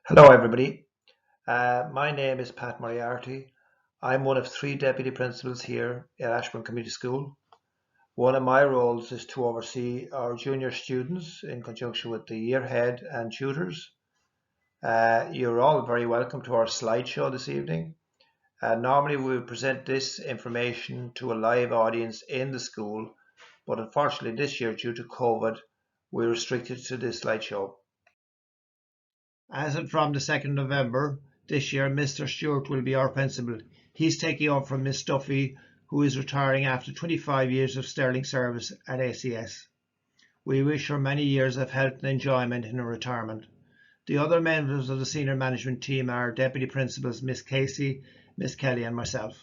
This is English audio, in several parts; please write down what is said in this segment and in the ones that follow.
Hello, everybody. My name is Pat Moriarty. I'm one of three deputy principals here at Ashburn Community School. One of my roles is to oversee our junior students in conjunction with the year head and tutors. You're all very welcome to our slideshow this evening. Normally, we would present this information to a live audience in the school, but unfortunately, this year, due to COVID, we're restricted to this slideshow. As of from the 2nd of November this year, Mr. Stewart will be our principal. He's taking over from Miss Duffy, who is retiring after 25 years of sterling service at ACS. We wish her many years of health and enjoyment in her retirement. The other members of the senior management team are Deputy Principals Miss Casey, Miss Kelly and myself.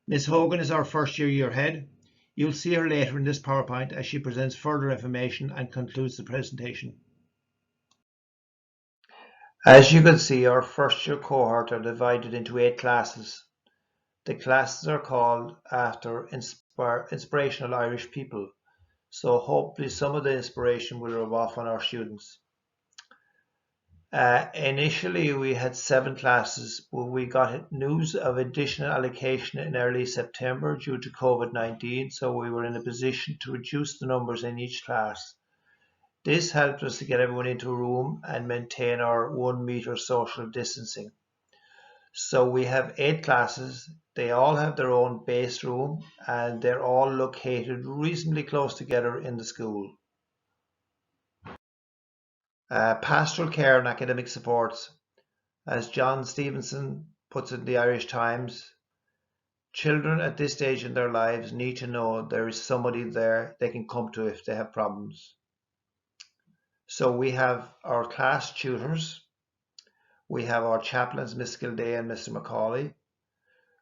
Miss Hogan is our first year head. You'll see her later in this PowerPoint as she presents further information and concludes the presentation. As you can see, our first year cohort are divided into 8 classes. The classes are called after inspirational Irish people, so hopefully some of the inspiration will rub off on our students. Initially we had 7 classes, but we got news of additional allocation in early September due to COVID-19, so we were in a position to reduce the numbers in each class. This helped us to get everyone into a room and maintain our 1 meter social distancing. So we have 8 classes. They all have their own base room and they're all located reasonably close together in the school. Pastoral care and academic supports. As John Stevenson puts it in the Irish Times, children at this stage in their lives need to know there is somebody there they can come to if they have problems. So we have our class tutors. We have our chaplains, Miss Gilday and Mr. Macaulay.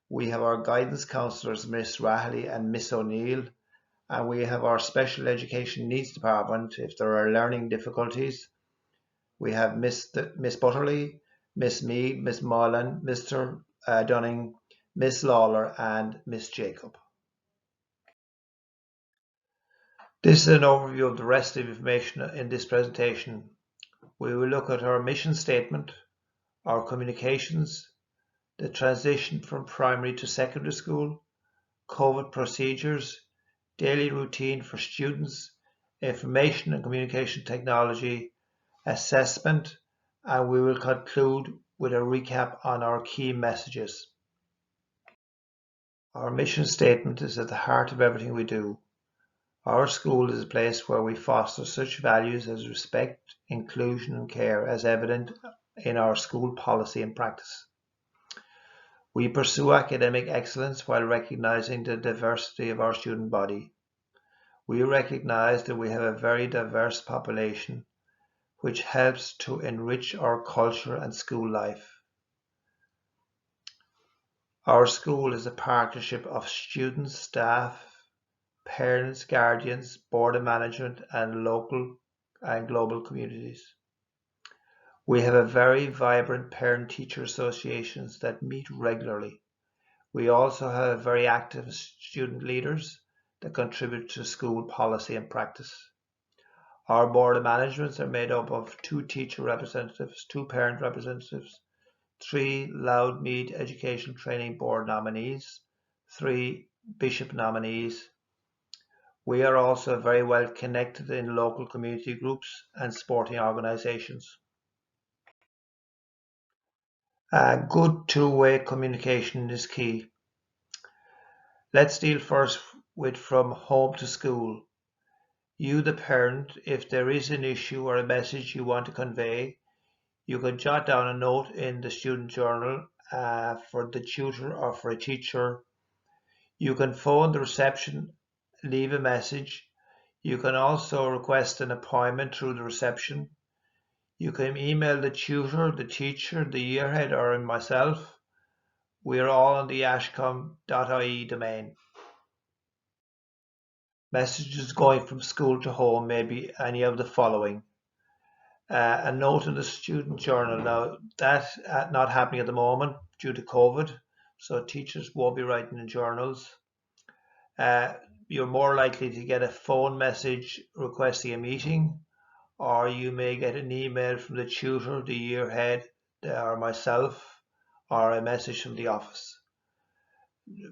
We have our guidance counsellors, Miss Rahilly and Miss O'Neill, and we have our special education needs department if there are learning difficulties. We have Miss Butterly, Miss Mead, Miss Moylan, Mr. Dunning, Miss Lawler and Miss Jacob. This is an overview of the rest of the information in this presentation. We will look at our mission statement, our communications, the transition from primary to secondary school, COVID procedures, daily routine for students, information and communication technology, assessment, and we will conclude with a recap on our key messages. Our mission statement is at the heart of everything we do. Our school is a place where we foster such values as respect, inclusion and care as evident in our school policy and practice. We pursue academic excellence while recognizing the diversity of our student body. We recognize that we have a very diverse population, which helps to enrich our culture and school life. Our school is a partnership of students, staff, parents, guardians, board of management, and local and global communities. We have a very vibrant parent-teacher associations that meet regularly. We also have very active student leaders that contribute to school policy and practice. Our board of managements are made up of 2 teacher representatives, 2 parent representatives, 3 Loudmead Education Training Board nominees, 3 Bishop nominees. We are also very well connected in local community groups and sporting organisations. Good two-way communication is key. Let's deal first with from home to school. You, the parent, if there is an issue or a message you want to convey, you can jot down a note in the student journal for the tutor or for a teacher. You can phone the reception, leave a message. You can also request an appointment through the reception. You can email the tutor, the teacher, the yearhead, or myself. We are all on the ashcom.ie domain. Messages going from school to home may be any of the following. A note in the student journal. Now, that's not happening at the moment due to COVID, so teachers won't be writing in journals. You're more likely to get a phone message requesting a meeting, or you may get an email from the tutor, the year head, or myself, or a message from the office.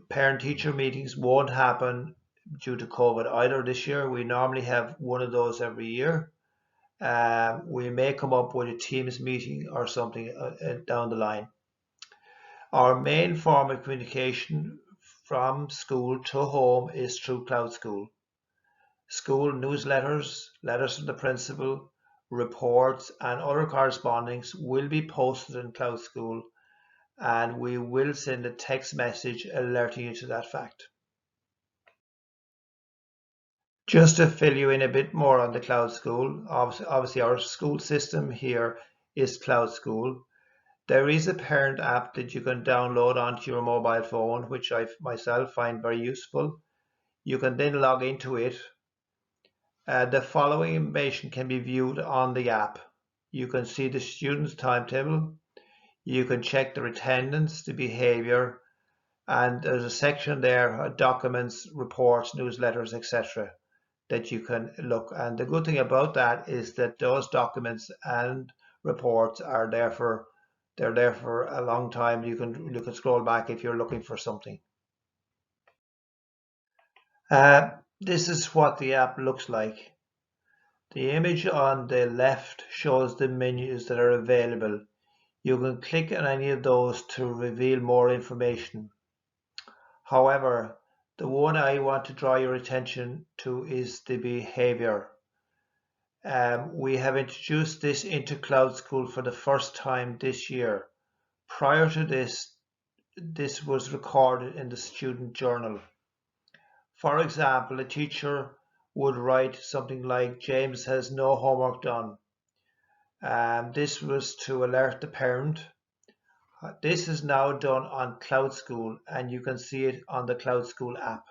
Parent-teacher meetings won't happen due to COVID either this year. We normally have one of those every year. We may come up with a Teams meeting or something down the line. Our main form of communication from school to home is through Cloud School. School newsletters, letters from the principal, reports, and other correspondence will be posted in Cloud School, and we will send a text message alerting you to that fact. Just to fill you in a bit more on the Cloud School, obviously our school system here is Cloud School. There is a parent app that you can download onto your mobile phone, which I myself find very useful. You can then log into it. The following information can be viewed on the app. You can see the student's timetable, you can check their attendance, the behaviour, and there's a section there, documents, reports, newsletters, etc., that you can look. And the good thing about that is that those documents and reports are there for a long time. You can scroll back if you're looking for something. This is what the app looks like. The image on the left shows the menus that are available. You can click on any of those to reveal more information. However, the one I want to draw your attention to is the behaviour. We have introduced this into Cloud School for the first time this year. Prior to this, this was recorded in the student journal. For example, a teacher would write something like, James has no homework done. This was to alert the parent. This is now done on Cloud School, and you can see it on the Cloud School app.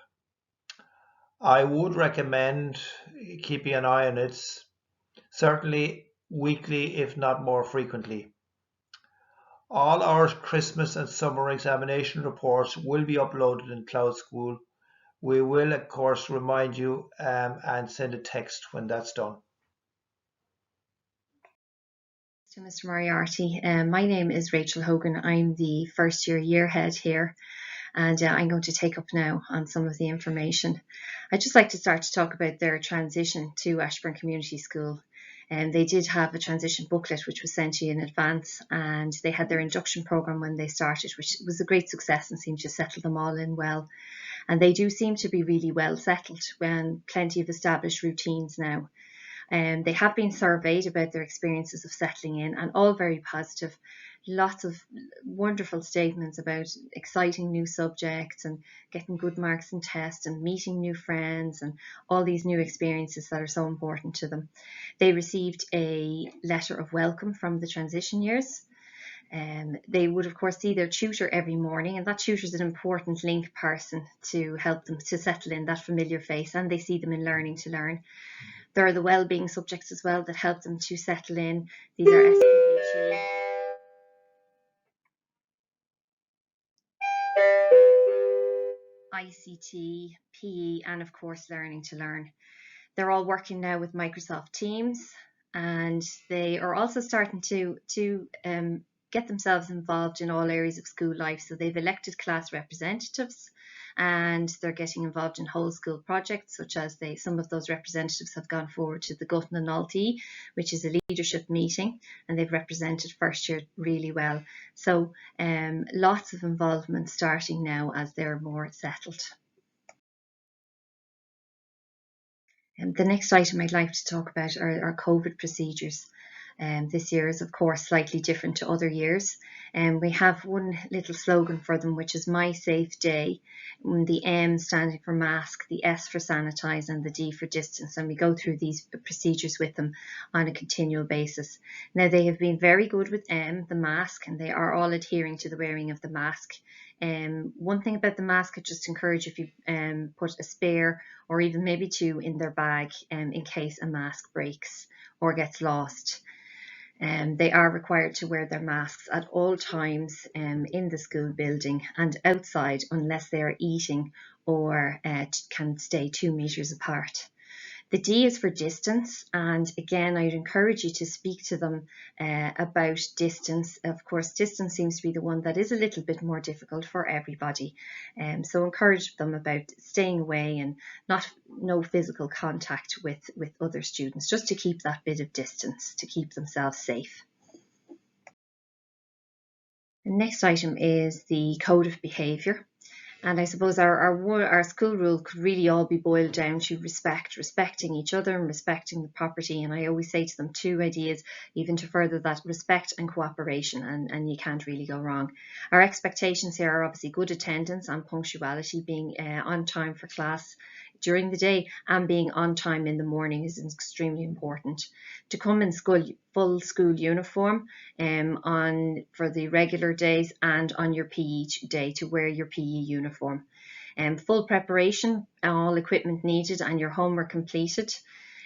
I would recommend keeping an eye on it, certainly weekly, if not more frequently. All our Christmas and summer examination reports will be uploaded in Cloud School. We will, of course, remind you and send a text when that's done. To Mr. Moriarty. My name is Rachel Hogan. I'm the first year head here, and I'm going to take up now on some of the information. I'd just like to start to talk about their transition to Ashburn Community School. And they did have a transition booklet which was sent to you in advance, and they had their induction programme when they started, which was a great success and seemed to settle them all in well. And they do seem to be really well settled when plenty of established routines now. They have been surveyed about their experiences of settling in, and all very positive. Lots of wonderful statements about exciting new subjects and getting good marks in tests and meeting new friends and all these new experiences that are so important to them. They received a letter of welcome from the transition years. They would, of course, see their tutor every morning, and that tutor is an important link person to help them to settle in, that familiar face, and they see them in Learning to Learn. There are the well-being subjects as well that help them to settle in. These are SPHE, ICT, PE, and of course Learning to Learn. They're all working now with Microsoft Teams, and they are also starting to get themselves involved in all areas of school life. So they've elected class representatives, and they're getting involved in whole school projects, such as some of those representatives have gone forward to the Gutton and Alti, which is a leadership meeting, and they've represented first year really well. So lots of involvement starting now as they're more settled. And the next item I'd like to talk about are our COVID procedures. This year is, of course, slightly different to other years. We have one little slogan for them, which is My Safe Day, the M standing for mask, the S for sanitize, and the D for distance. And we go through these procedures with them on a continual basis. Now, they have been very good with M, the mask, and they are all adhering to the wearing of the mask. One thing about the mask, I just encourage if you put a spare or even maybe two in their bag in case a mask breaks or gets lost. They are required to wear their masks at all times in the school building and outside unless they are eating or can stay 2 meters apart. The D is for distance, and again, I'd encourage you to speak to them about distance. Of course, distance seems to be the one that is a little bit more difficult for everybody. So encourage them about staying away and no physical contact with other students, just to keep that bit of distance, to keep themselves safe. The next item is the code of behaviour. And I suppose our school rule could really all be boiled down to respecting each other and respecting the property. And I always say to them 2 ideas, even to further that: respect and cooperation, and you can't really go wrong. Our expectations here are obviously good attendance and punctuality, being on time for class during the day and being on time in the morning is extremely important. To come in full school uniform for the regular days, and on your PE day to wear your PE uniform. Full preparation, all equipment needed, and your homework completed.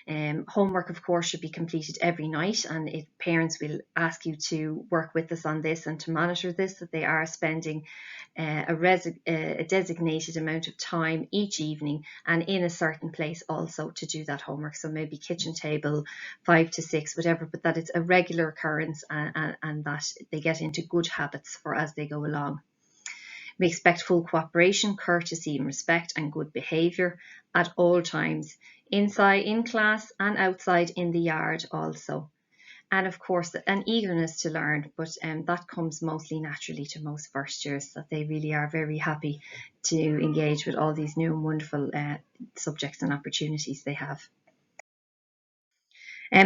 Homework, of course, should be completed every night, and parents will ask you to work with us on this and to monitor this, that they are spending a designated amount of time each evening and in a certain place also to do that homework. So maybe kitchen table 5 to 6, whatever, but that it's a regular occurrence, and that they get into good habits for as they go along. We expect full cooperation, courtesy and respect, and good behaviour at all times, inside in class and outside in the yard also. And of course, an eagerness to learn, but that comes mostly naturally to most first years, that they really are very happy to engage with all these new and wonderful subjects and opportunities they have.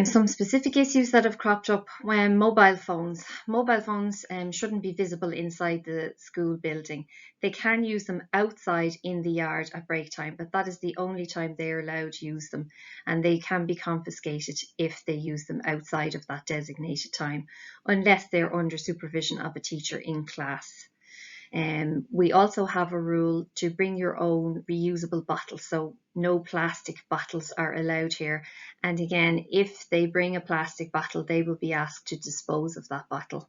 Some specific issues that have cropped up when mobile phones. Mobile phones shouldn't be visible inside the school building. They can use them outside in the yard at break time, but that is the only time they're allowed to use them, and they can be confiscated if they use them outside of that designated time, unless they're under supervision of a teacher in class. We also have a rule to bring your own reusable bottles, so no plastic bottles are allowed here. And again, if they bring a plastic bottle, they will be asked to dispose of that bottle.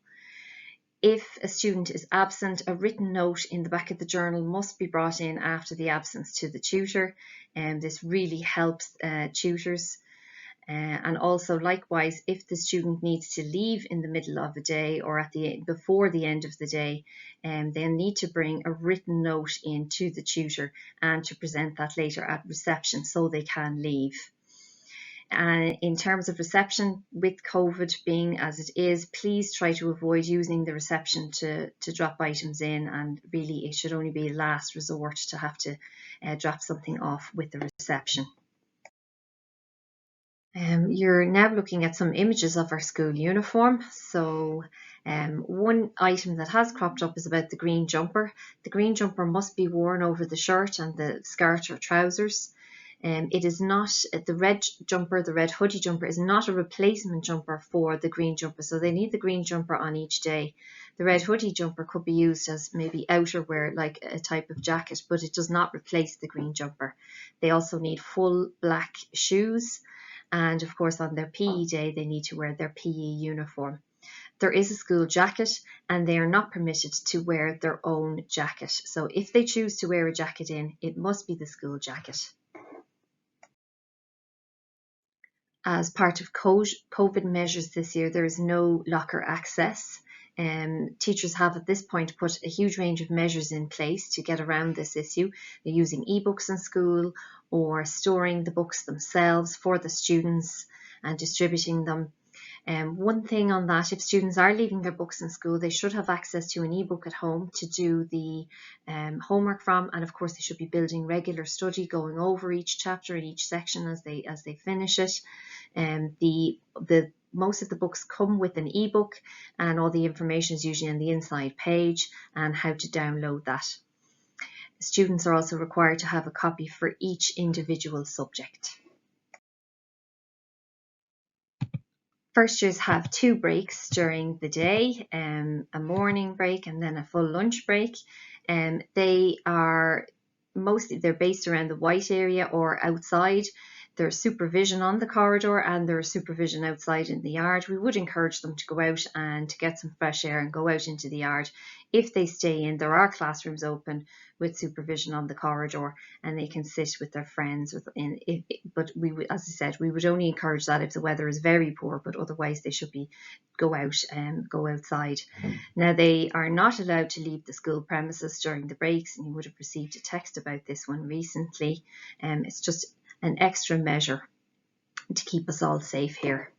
If a student is absent, a written note in the back of the journal must be brought in after the absence to the tutor, and this really helps tutors. And also, likewise, if the student needs to leave in the middle of the day or before the end of the day, they'll need to bring a written note in to the tutor and to present that later at reception so they can leave. In terms of reception, with COVID being as it is, please try to avoid using the reception to drop items in, and really it should only be a last resort to have to drop something off with the reception. You're now looking at some images of our school uniform. So one item that has cropped up is about the green jumper. The green jumper must be worn over the shirt and the skirt or trousers. It is not the red jumper, the red hoodie jumper is not a replacement jumper for the green jumper. So they need the green jumper on each day. The red hoodie jumper could be used as maybe outerwear, like a type of jacket, but it does not replace the green jumper. They also need full black shoes. And of course, on their PE day, they need to wear their PE uniform. There is a school jacket, and they are not permitted to wear their own jacket. So if they choose to wear a jacket in, it must be the school jacket. As part of COVID measures this year, there is no locker access. Teachers have at this point put a huge range of measures in place to get around this issue. They're using ebooks in school, or storing the books themselves for the students and distributing them. One thing on that, if students are leaving their books in school, they should have access to an ebook at home to do the homework from, and of course they should be building regular study, going over each chapter in each section as they finish it. Most of the books come with an ebook, and all the information is usually on the inside page and how to download that. Students are also required to have a copy for each individual subject. First years have 2 breaks during the day, a morning break and then a full lunch break. They're based around the white area or outside. there's supervision on the corridor and there's supervision outside in the yard. We would encourage them to go out and to get some fresh air and go out into the yard. If they stay in, there are classrooms open with supervision on the corridor, and they can sit with their friends. But as I said, we would only encourage that if the weather is very poor, but otherwise they should go out and go outside. Now, they are not allowed to leave the school premises during the breaks, and you would have received a text about this one recently. It's just an extra measure to keep us all safe here.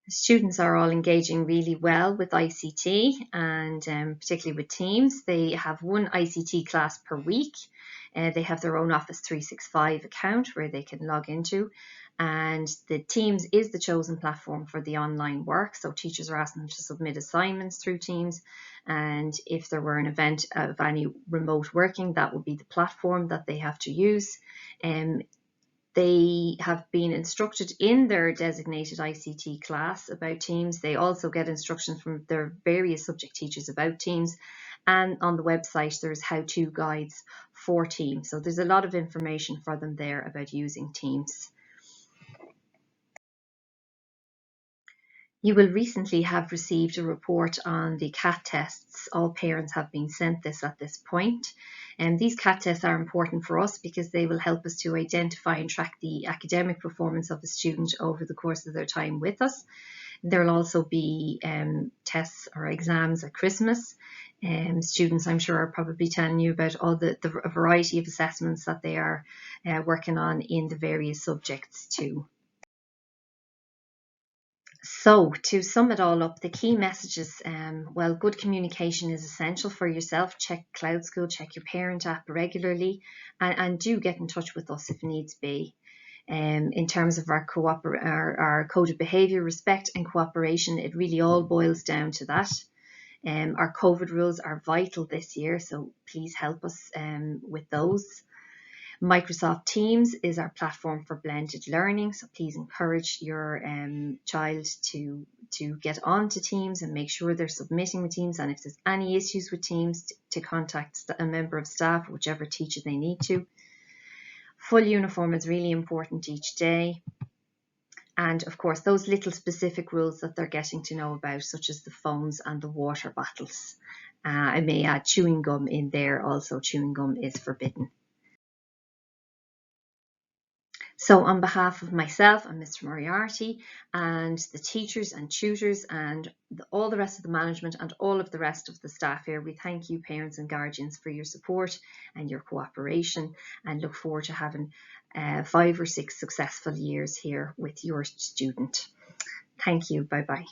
Students are all engaging really well with ICT, and particularly with Teams. They have one ICT class per week. They have their own Office 365 account where they can log into, and the Teams is the chosen platform for the online work. So teachers are asking them to submit assignments through Teams, and if there were an event of any remote working, that would be the platform that they have to use. They have been instructed in their designated ICT class about Teams. They also get instructions from their various subject teachers about Teams. And on the website, there's how-to guides for Teams. So there's a lot of information for them there about using Teams. You will recently have received a report on the CAT tests. All parents have been sent this at this point. And these CAT tests are important for us because they will help us to identify and track the academic performance of the student over the course of their time with us. There will also be tests or exams at Christmas. Students, I'm sure, are probably telling you about all the variety of assessments that they are working on in the various subjects too. So to sum it all up, the key messages, well, good communication is essential for yourself. Check Cloud School, check your parent app regularly, and do get in touch with us if needs be. In terms of our code of behaviour, respect and cooperation, it really all boils down to that. Our COVID rules are vital this year, so please help us with those. Microsoft Teams is our platform for blended learning, so please encourage your child to get onto Teams and make sure they're submitting with Teams, and if there's any issues with Teams, to contact a member of staff, whichever teacher they need to. Full uniform is really important each day. And of course, those little specific rules that they're getting to know about, such as the phones and the water bottles. I may add chewing gum in there also. Chewing gum is forbidden. So on behalf of myself and Mr. Moriarty and the teachers and tutors and all the rest of the management and all of the rest of the staff here, we thank you, parents and guardians, for your support and your cooperation, and look forward to having 5 or 6 successful years here with your student. Thank you. Bye-bye.